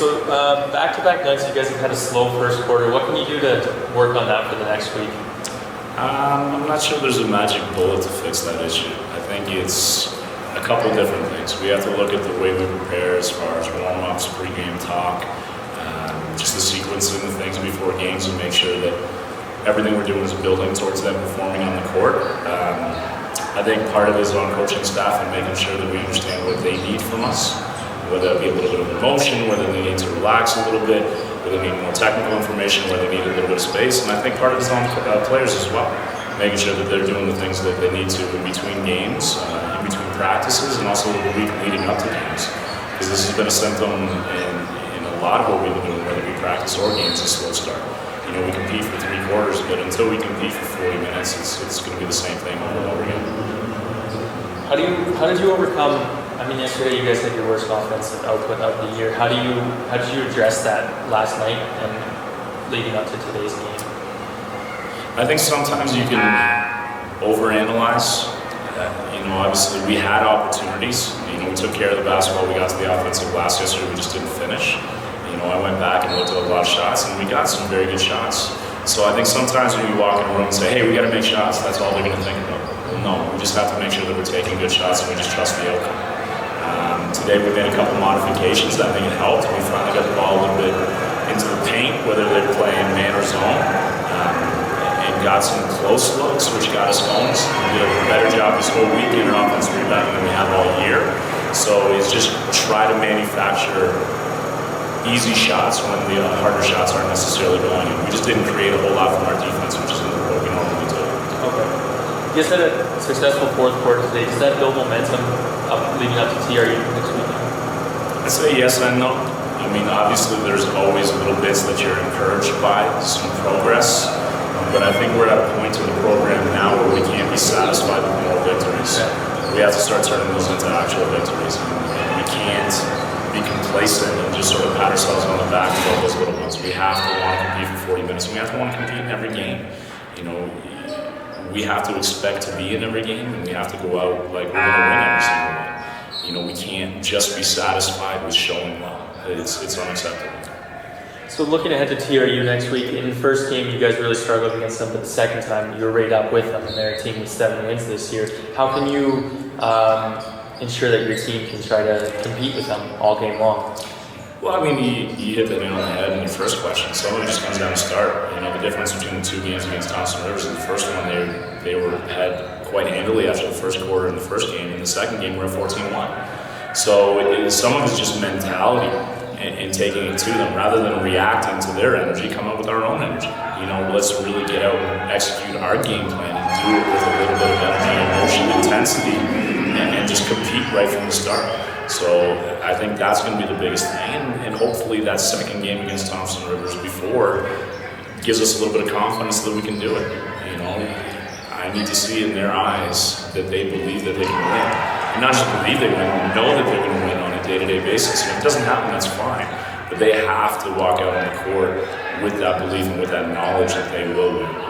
So back-to-back nights, you guys have had a slow first quarter. What can you do to work on that for the next week? I'm not sure there's a magic bullet to fix that issue. I think it's a couple of different things. We have to look at the way we prepare as far as warm-ups, pre-game talk, just the sequencing of things before games, and make sure that everything we're doing is building towards them performing on the court. I think part of it is on coaching staff and making sure that we understand what they need from us, whether it be a little bit of emotion, whether they need to relax a little bit, whether they need more technical information, whether they need a little bit of space. And I think part of it is on players as well, making sure that they're doing the things that they need to in between games, in between practices, and also the week leading up to games. Because this has been a symptom in a lot of what we've been doing, whether we practice or games, a slow start. You know, we compete for 3 quarters, but until we compete for 40 minutes, it's going to be the same thing over and over again. How did you overcome? I mean, yesterday you guys had your worst offensive output of the year. How did you address that last night and leading up to today's game? I think sometimes you can overanalyze. Obviously we had opportunities. We took care of the basketball. We got to the offensive glass yesterday. We just didn't finish. I went back and looked at a lot of shots, and we got some very good shots. So I think sometimes when you walk in a room and say, hey, we got to make shots, that's all they're going to think about. Well, no, we just have to make sure that we're taking good shots, and we just trust the outcome. Today we made a couple modifications. I think it helped. We finally got the ball a little bit into the paint, whether they're playing man or zone, and got some close looks, which got us going. So we did a better job this whole week in our offensive rebounding than we have all year. So it's just try to manufacture easy shots when the harder shots aren't necessarily going in. We just didn't create a whole lot from our defense, which is what we normally do. Okay. You guys had a successful fourth quarter today. Does that build momentum leading up to TRU next week? I'd say yes and no. I mean, obviously there's always little bits that you're encouraged by, some progress, but I think we're at a point in the program now where we can't be satisfied with more victories. We have to start turning those into actual victories. We can't be complacent and just sort of pat ourselves on the back about those little ones. We have to want to compete for 40 minutes. We have to want to compete in every game. We have to expect to be in every game, and we have to go out like we're going to win every single one. We can't just be satisfied with showing well. It's unacceptable. So looking ahead to TRU next week, in the first game you guys really struggled against them, but the second time you were right up with them, and they're a team with 7 wins this year. How can you ensure that your team can try to compete with them all game long? Well, I mean, you hit the nail on the head in your first question. Some of it just comes down to start. The difference between the 2 games against Thompson Rivers, in the first one they were ahead quite handily after the first quarter in the first game. In the second game, we're at 14-1. So some of it's just mentality and taking it to them. Rather than reacting to their energy, come up with our own energy. Let's really get out and execute our game plan and do it with a little bit of energy, emotion, intensity, and just compete right from the start. So I think that's going to be the biggest thing, and hopefully that second game against Thompson Rivers before gives us a little bit of confidence that we can do it. I need to see in their eyes that they believe that they can win. And not just believe they win, know that they're going to win on a day-to-day basis. And if it doesn't happen, that's fine. But they have to walk out on the court with that belief and with that knowledge that they will win.